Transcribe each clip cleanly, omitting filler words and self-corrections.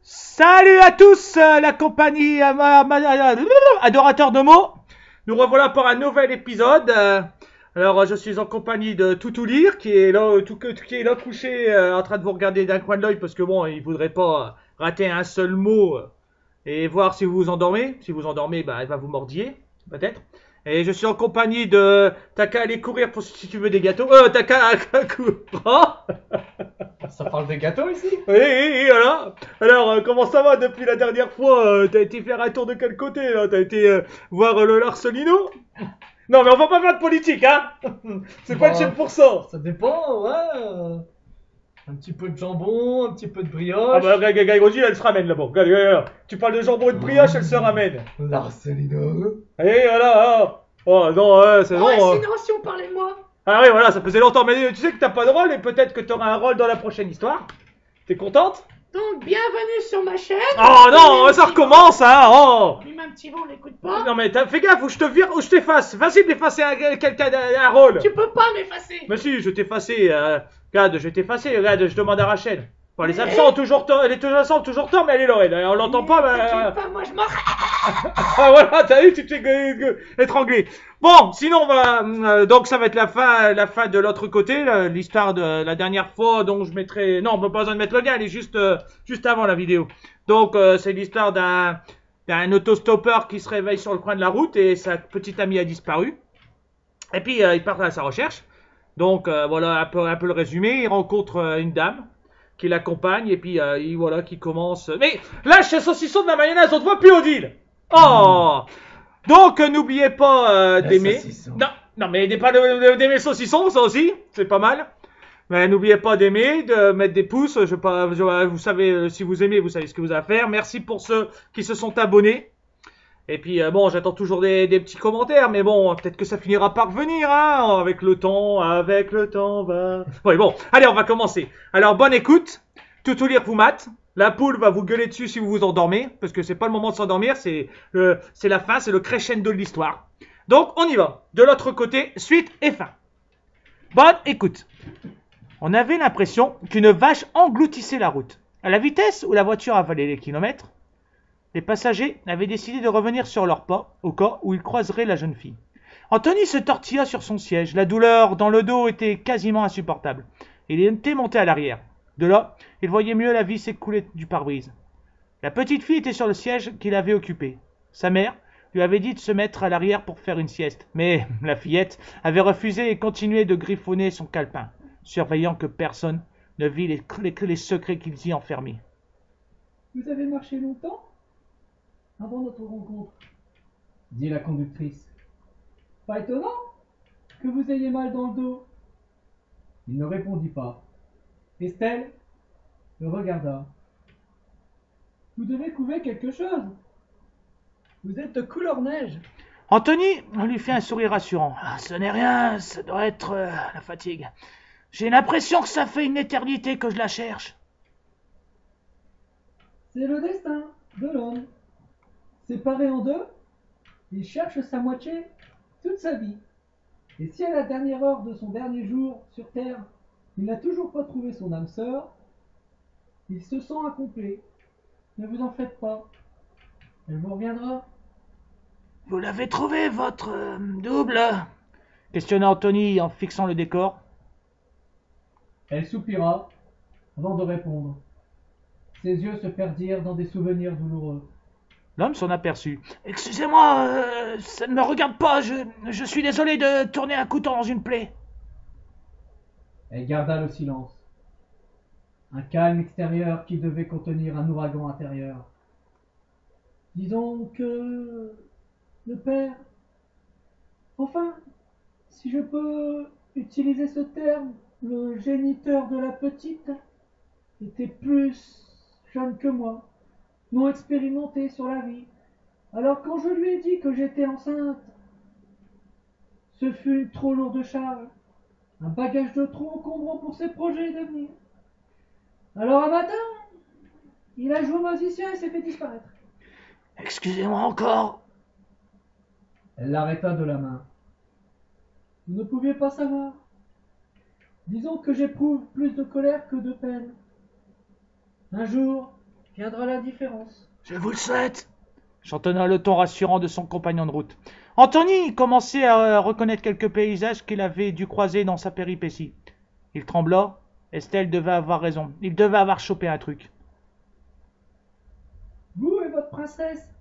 Salut à tous, la compagnie adorateur de mots. Nous revoilà pour un nouvel épisode. Alors, je suis en compagnie de Toutou Lire, qui est là, qui est là couché, en train de vous regarder d'un coin de l'œil, parce que bon, il voudrait pas rater un seul mot et voir si vous vous endormez. Si vous endormez, bah, elle va vous mordiller, peut-être. Et je suis en compagnie de... T'as qu'à aller courir pour si tu veux des gâteaux. T'as qu'à courir. Ça parle de gâteaux ici? Oui, voilà. Alors, comment ça va depuis la dernière fois? T'as été faire un tour de quel côté, là? T'as été voir le Larcelino? Non, mais on va pas faire de politique, hein? C'est pas une chaîne pour ça. Ça dépend, ouais. Un petit peu de jambon, un petit peu de brioche. Ah bah, Gaïgoji, elle se ramène là-bas. Tu parles de jambon et de brioche, elle se ramène. L'arcelino. Et voilà. Oh non, c'est bon. Sinon, si on parlait de moi. Ah oui, voilà, ça faisait longtemps. Mais tu sais que t'as pas de rôle et peut-être que t'auras un rôle dans la prochaine histoire. T'es contente? Donc, bienvenue sur ma chaîne. Oh non, ça recommence, hein. Oh. Mais un petit vent, on l'écoute pas. Non mais fais gaffe, ou je te vire ou je t'efface. Facile d'effacer quelqu'un un rôle. Tu peux pas m'effacer. Mais si, je t'ai effacé. Regarde, je vais t'effacer. Regarde, je demande à Rachel. Bon, les absents ont toujours tort. Elle est toujours absente, toujours tort, mais elle est là. On l'entend pas, mais... T'inquiète pas, moi je m'en... Ah voilà, t'as vu, tu t'es étranglé. Bon, sinon, on va... donc ça va être la fin de l'autre côté. L'histoire de la dernière fois, donc je mettrai... Non, on n'a pas besoin de mettre le lien, elle est juste avant la vidéo. Donc, c'est l'histoire d'un autostoppeur qui se réveille sur le coin de la route et sa petite amie a disparu. Et puis, il part à sa recherche. Donc, voilà un peu le résumé. Il rencontre une dame qui l'accompagne et puis, voilà, qui commence... Mais lâche ce saucisson de la mayonnaise, on te voit plus, Odile. Oh. Donc, n'oubliez pas d'aimer... Non, mais d'aimer le saucisson, ça aussi, c'est pas mal. Mais n'oubliez pas d'aimer, de mettre des pouces. Vous savez, si vous aimez, vous savez ce que vous avez à faire. Merci pour ceux qui se sont abonnés. Et puis, bon, j'attends toujours des petits commentaires, mais bon, peut-être que ça finira par venir, hein, avec le temps va... Oui, bon, allez, on va commencer. Alors, bonne écoute. Toutou Lire vous mate. La poule va vous gueuler dessus si vous vous endormez, parce que c'est pas le moment de s'endormir, c'est la fin, c'est le crescendo de l'histoire. Donc, on y va. De l'autre côté, suite et fin. Bonne écoute. On avait l'impression qu'une vache engloutissait la route. À la vitesse où la voiture avalait les kilomètres, les passagers avaient décidé de revenir sur leurs pas au cas où ils croiseraient la jeune fille. Anthony se tortilla sur son siège. La douleur dans le dos était quasiment insupportable. Il était monté à l'arrière. De là, il voyait mieux la vie s'écouler du pare-brise. La petite fille était sur le siège qu'il avait occupé. Sa mère lui avait dit de se mettre à l'arrière pour faire une sieste. Mais la fillette avait refusé et continuait de griffonner son calepin, surveillant que personne ne vit les secrets qu'ils y enfermaient. Vous avez marché longtemps avant notre rencontre, dit la conductrice. Pas étonnant que vous ayez mal dans le dos. Il ne répondit pas. Estelle le regarda. Vous devez couver quelque chose. Vous êtes de couleur neige. Anthony lui fit un sourire rassurant. Ah, ce n'est rien, ça doit être la fatigue. J'ai l'impression que ça fait une éternité que je la cherche. C'est le destin de l'homme. Séparé en deux, il cherche sa moitié toute sa vie. Et si à la dernière heure de son dernier jour sur Terre, il n'a toujours pas trouvé son âme sœur, il se sent incomplet. Ne vous en faites pas. Elle vous reviendra. Vous l'avez trouvé, votre double? Questionna Anthony en fixant le décor. Elle soupira avant de répondre. Ses yeux se perdirent dans des souvenirs douloureux. L'homme s'en aperçut. Excusez-moi, ça ne me regarde pas, je suis désolé de tourner un couteau dans une plaie. Elle garda le silence. Un calme extérieur qui devait contenir un ouragan intérieur. Disons que le père, enfin, si je peux utiliser ce terme, le géniteur de la petite, était plus jeune que moi, non expérimenté sur la vie. Alors quand je lui ai dit que j'étais enceinte, ce fut une trop lourde charge, un bagage de trop encombrant pour ses projets d'avenir. Alors un matin, il a joué au musicien et s'est fait disparaître. Excusez-moi encore. Elle l'arrêta de la main. Vous ne pouviez pas savoir. Disons que j'éprouve plus de colère que de peine. Un jour, viendra la différence. Je vous le souhaite, chantonna le ton rassurant de son compagnon de route. Anthony commençait à reconnaître quelques paysages qu'il avait dû croiser dans sa péripétie. Il trembla. Estelle devait avoir raison. Il devait avoir chopé un truc. Vous et votre princesse,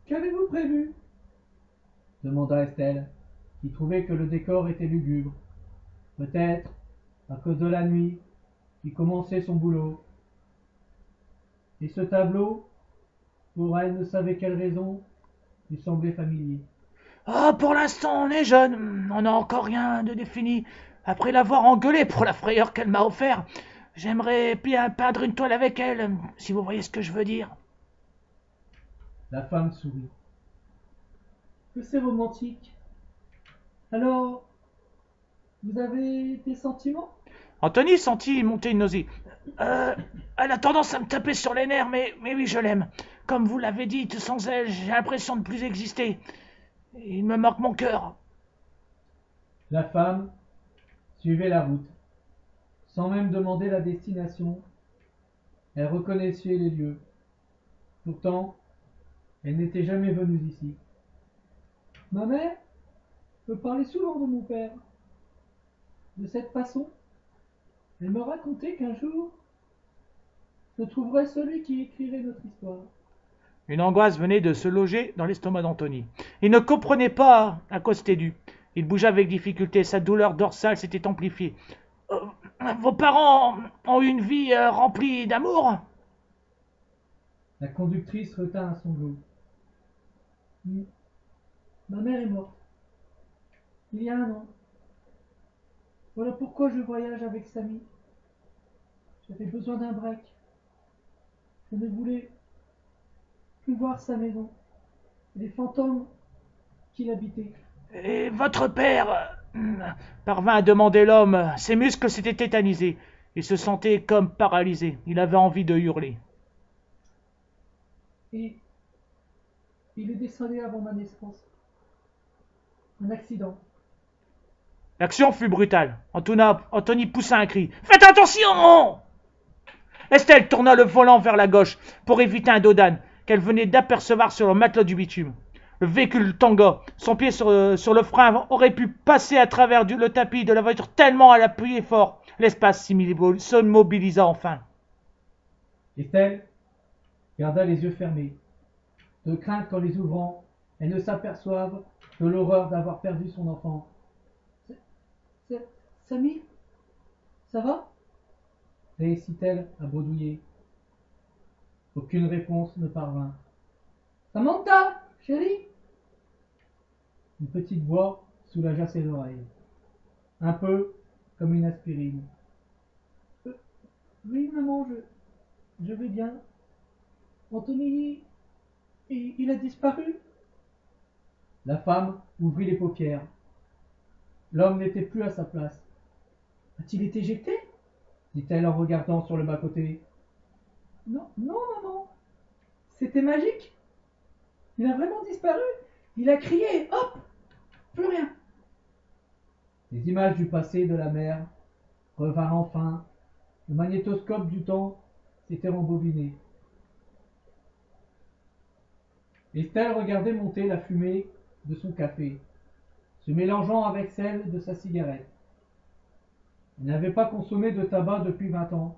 qu'avez-vous prévu? Demanda Estelle, qui trouvait que le décor était lugubre. Peut-être à cause de la nuit qui commençait son boulot. Et ce tableau, pour elle ne savait quelle raison, lui semblait familier. Ah, pour l'instant, on est jeune. On n'a encore rien de défini. Après l'avoir engueulée pour la frayeur qu'elle m'a offert, j'aimerais bien peindre une toile avec elle, si vous voyez ce que je veux dire. La femme sourit. Que c'est romantique. Alors, vous avez des sentiments? Anthony sentit monter une nausée. Elle a tendance à me taper sur les nerfs, mais oui, je l'aime. Comme vous l'avez dit, sans elle, j'ai l'impression de plus exister. Il me manque mon cœur. La femme suivait la route. Sans même demander la destination, elle reconnaissait les lieux. Pourtant, elle n'était jamais venue ici. Ma mère me parlait souvent de mon père. De cette façon, elle me racontait qu'un jour, je trouverais celui qui écrirait notre histoire. Une angoisse venait de se loger dans l'estomac d'Anthony. Il ne comprenait pas à quoi c'était dû. Il bougea avec difficulté. Sa douleur dorsale s'était amplifiée. Vos parents ont eu une vie remplie d'amour? La conductrice retint un sanglot. Ma mère est morte. Il y a un an. Voilà pourquoi je voyage avec Samy. J'avais besoin d'un break. Je ne voulais plus voir sa maison. Les fantômes qui l'habitaient. Et votre père parvint à demander l'homme. Ses muscles s'étaient tétanisés. Il se sentait comme paralysé. Il avait envie de hurler. Et il est décédé avant ma naissance. Un accident. L'action fut brutale. Anthony poussa un cri. Faites attention! Estelle tourna le volant vers la gauche pour éviter un dos d'âne qu'elle venait d'apercevoir sur le matelas du bitume. Le véhicule tangua. Son pied sur le frein aurait pu passer à travers le tapis de la voiture tellement elle appuyait fort. L'espace s'immobilisa enfin. Estelle garda les yeux fermés, de crainte qu'en les ouvrant, elle ne s'aperçoive de l'horreur d'avoir perdu son enfant. Samy, ça va? Réussit-elle à bredouiller. Aucune réponse ne parvint. Samantha, chérie? Une petite voix soulagea ses oreilles, un peu comme une aspirine. Oui, maman, je vais bien. Anthony, il a disparu? La femme ouvrit les paupières. L'homme n'était plus à sa place. A-t-il été éjecté? Dit-elle en regardant sur le bas-côté. Non, non, maman. C'était magique. Il a vraiment disparu. Il a crié, hop, plus rien. Les images du passé et de la mer revinrent enfin. Le magnétoscope du temps s'était rembobiné. Estelle regardait monter la fumée de son café, se mélangeant avec celle de sa cigarette. Elle n'avait pas consommé de tabac depuis 20 ans,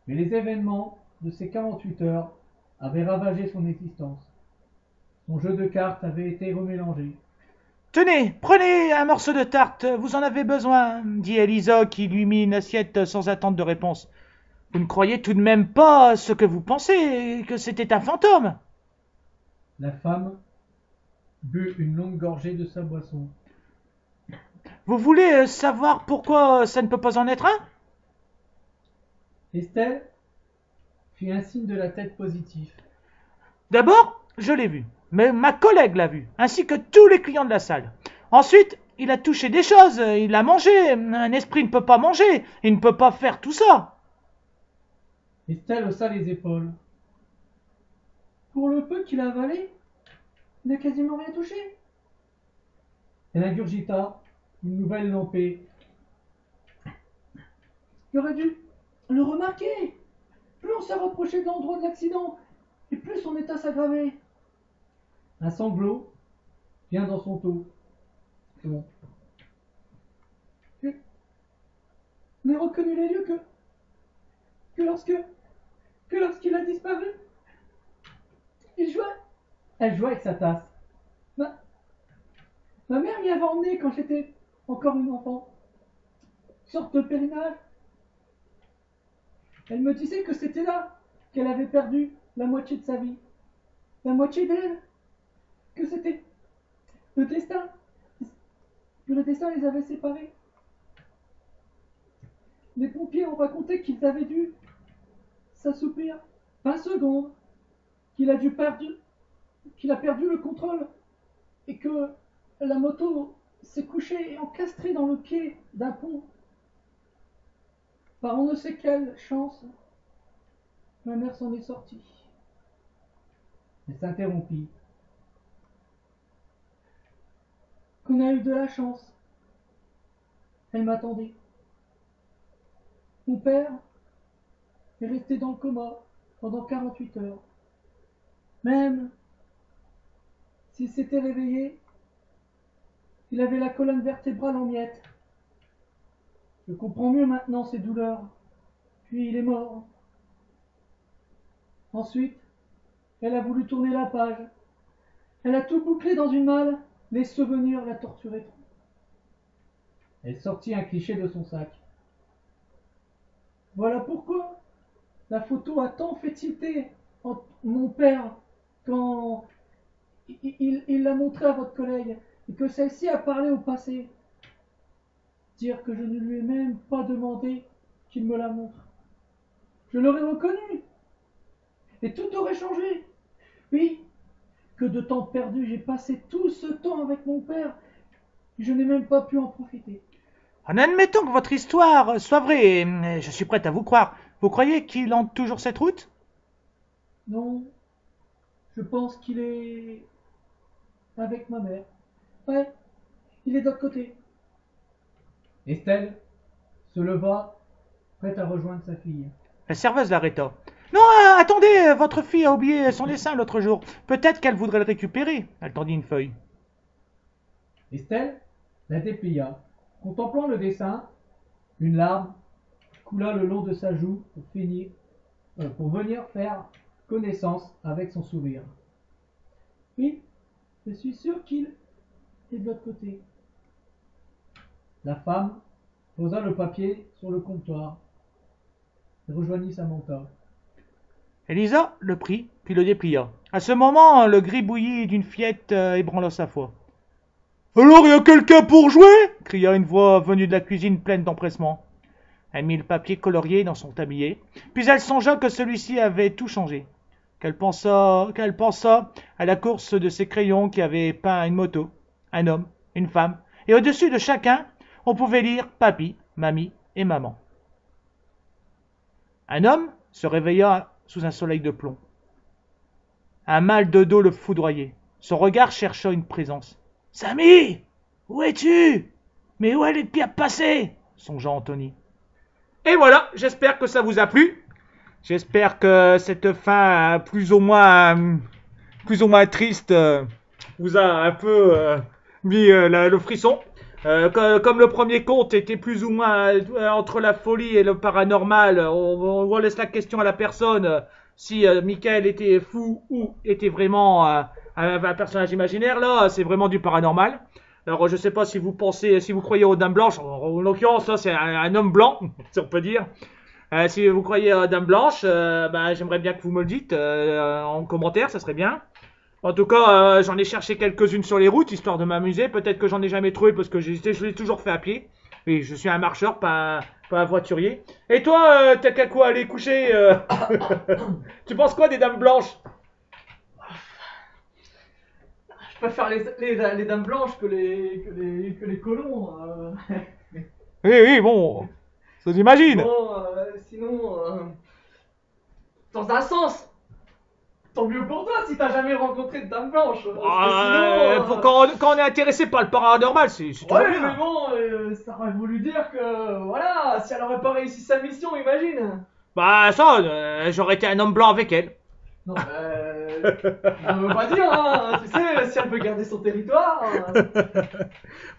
mais les événements de ces 48 heures avaient ravagé son existence. Son jeu de cartes avait été remélangé. Tenez, prenez un morceau de tarte, vous en avez besoin, dit Elisa qui lui mit une assiette sans attendre de réponse. Vous ne croyez tout de même pas ce que vous pensez, que c'était un fantôme? La femme but une longue gorgée de sa boisson. Vous voulez savoir pourquoi ça ne peut pas en être un? Estelle fit un signe de la tête positif. D'abord, je l'ai vu, mais ma collègue l'a vu, ainsi que tous les clients de la salle. Ensuite, il a touché des choses, il a mangé. Un esprit ne peut pas manger, il ne peut pas faire tout ça. Estelle haussa les épaules. Pour le peu qu'il a avalé, il n'a quasiment rien touché. Elle ingurgita une nouvelle lampée. J'aurais dû le remarquer. plus on s'est rapproché de l'endroit de l'accident, et plus son état s'aggravait. Un sanglot vient dans son dos. Bon. Je n'ai reconnu les lieux que lorsqu'il a disparu. Il jouait. Elle jouait avec sa tasse. Ma mère m'y avait emmené quand j'étais encore une enfant. Sorte de pèlerinage. Elle me disait que c'était là qu'elle avait perdu la moitié de sa vie. La moitié d'elle. Que c'était le destin. Que le destin les avait séparés. Les pompiers ont raconté qu'ils avaient dû s'assoupir 20 secondes. Qu'il a perdu le contrôle. Et que la moto s'est couchée et encastrée dans le pied d'un pont. Par on ne sait quelle chance, ma mère s'en est sortie. Elle s'interrompit. Qu'on a eu de la chance. Elle m'attendait. Mon père est resté dans le coma pendant 48 heures. Même s'il s'était réveillé, il avait la colonne vertébrale en miettes. Je comprends mieux maintenant ses douleurs. Puis il est mort. Ensuite, elle a voulu tourner la page. Elle a tout bouclé dans une malle. Les souvenirs la torturaient trop. Elle sortit un cliché de son sac. Voilà pourquoi la photo a tant fait tilter mon père quand il l'a montrée à votre collègue et que celle-ci a parlé au passé. Dire que je ne lui ai même pas demandé qu'il me la montre. Je l'aurais reconnu. Et tout aurait changé. Oui, que de temps perdu, j'ai passé tout ce temps avec mon père. Je n'ai même pas pu en profiter. En admettant que votre histoire soit vraie, et je suis prête à vous croire, vous croyez qu'il hante toujours cette route? Non, je pense qu'il est avec ma mère. Ouais, il est de l'autre côté. Estelle se leva, prête à rejoindre sa fille. La serveuse l'arrêta. Non, attendez, votre fille a oublié son dessin l'autre jour. Peut-être qu'elle voudrait le récupérer. Elle tendit une feuille. Estelle la déplia. Contemplant le dessin, une larme coula le long de sa joue pour venir faire connaissance avec son sourire. Oui, je suis sûr qu'il est de l'autre côté. La femme posa le papier sur le comptoir et rejoignit Samantha. Elisa le prit, puis le déplia. À ce moment, le gribouillis d'une fillette ébranla sa foi. « Alors, il y a quelqu'un pour jouer ?» cria une voix venue de la cuisine pleine d'empressement. Elle mit le papier colorié dans son tablier, puis elle songea que celui-ci avait tout changé. Qu'elle pensa à la course de ses crayons qui avaient peint une moto, un homme, une femme, et au-dessus de chacun, on pouvait lire papy, mamie et maman. Un homme se réveilla sous un soleil de plomb. Un mal de dos le foudroyait. Son regard chercha une présence. « Samy, où es-tu? Mais où est les pieds passés ?» songea Anthony. Et voilà, j'espère que ça vous a plu. J'espère que cette fin plus ou moins triste vous a un peu mis le frisson. Comme le premier conte était plus ou moins entre la folie et le paranormal, on laisse la question à la personne si Michael était fou ou était vraiment un personnage imaginaire. Là, c'est vraiment du paranormal. Alors, je sais pas si vous croyez aux dames blanches. En l'occurrence, là, c'est un homme blanc, si on peut dire. Si vous croyez aux dames blanches, j'aimerais bien que vous me le dites en commentaire, ça serait bien. En tout cas, j'en ai cherché quelques-unes sur les routes, histoire de m'amuser. Peut-être que j'en ai jamais trouvé parce que je l'ai toujours fait à pied. Oui, je suis un marcheur, pas un voiturier. Et toi, t'as qu'à quoi aller coucher Tu penses quoi des dames blanches? Je préfère les dames blanches que les colons. Oui, bon, ça j'imagine. Bon, sinon, dans un sens, tant mieux pour toi si t'as jamais rencontré de dame blanche. Quand on est intéressé par le paranormal, c'est tout Ouais, bien. mais bon, ça aurait voulu dire que, voilà, si elle aurait pas réussi sa mission, imagine. Bah ça, j'aurais été un homme blanc avec elle. Non. Ça veut pas dire, hein. Tu sais, si elle veut garder son territoire.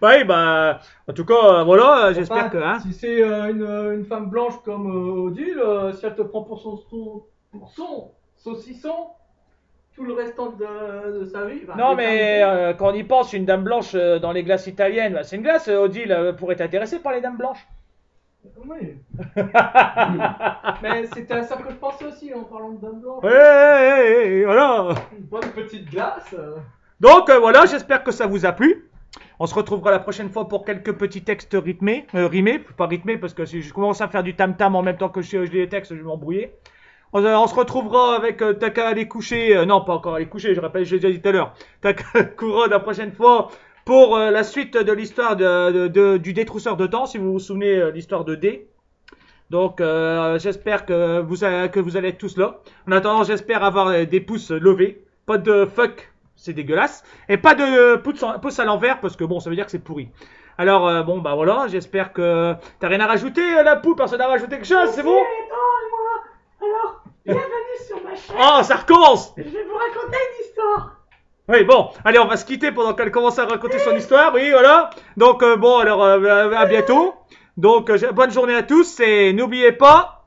Oui, bah, en tout cas, voilà, j'espère Enfin, que, hein. Si c'est une femme blanche comme Odile, si elle te prend pour son saucisson, tout le restant de sa vie. Bah, Non, mais l'éternité. quand on y pense, une dame blanche dans les glaces italiennes, bah, c'est une glace, Odile pourrait t'intéresser par les dames blanches. Oui. Mais c'était à ça que je pensais aussi en parlant de dame blanche. Voilà. Une bonne petite glace. Donc voilà, j'espère que ça vous a plu. On se retrouvera la prochaine fois pour quelques petits textes rimés, pas rythmés parce que si je commence à faire du tam-tam en même temps que je lis les textes, je vais m'embrouiller. On se retrouvera avec t'as qu'à aller coucher, non pas encore aller coucher, je rappelle, j'ai déjà dit tout à l'heure, t'as qu'à courir la prochaine fois pour la suite de l'histoire du détrousseur de temps, si vous vous souvenez l'histoire de D. Donc j'espère que vous allez être tous là. En attendant, j'espère avoir des pouces levés, pas de fuck, c'est dégueulasse, et pas de pouce à l'envers parce que bon, ça veut dire que c'est pourri. Alors bon bah voilà, j'espère que t'as rien à rajouter, la poule, personne n'a rajouté quelque chose, c'est bon? Alors, bienvenue sur ma chaîne. Oh, ça recommence! Je vais vous raconter une histoire. Oui, bon, allez, on va se quitter pendant qu'elle commence à raconter son histoire, oui, voilà. Donc, bon, alors, à bientôt. Donc, bonne journée à tous et n'oubliez pas,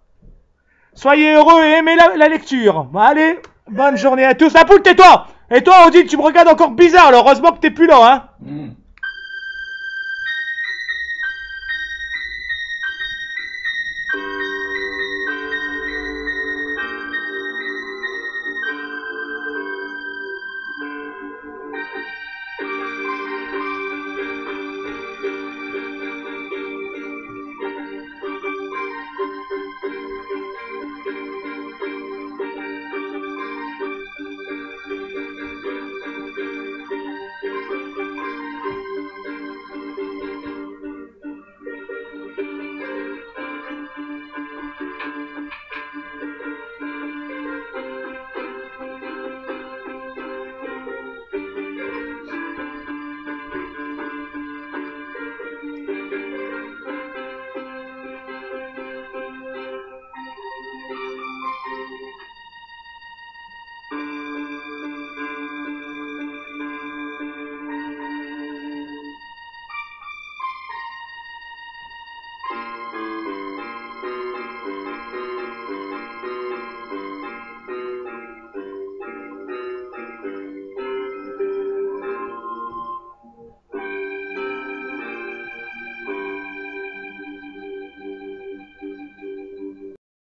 soyez heureux et aimez la lecture. Bon, allez, bonne journée à tous. La poule, tais-toi! Et toi, Odile, tu me regardes encore bizarre, alors heureusement que t'es plus là, hein.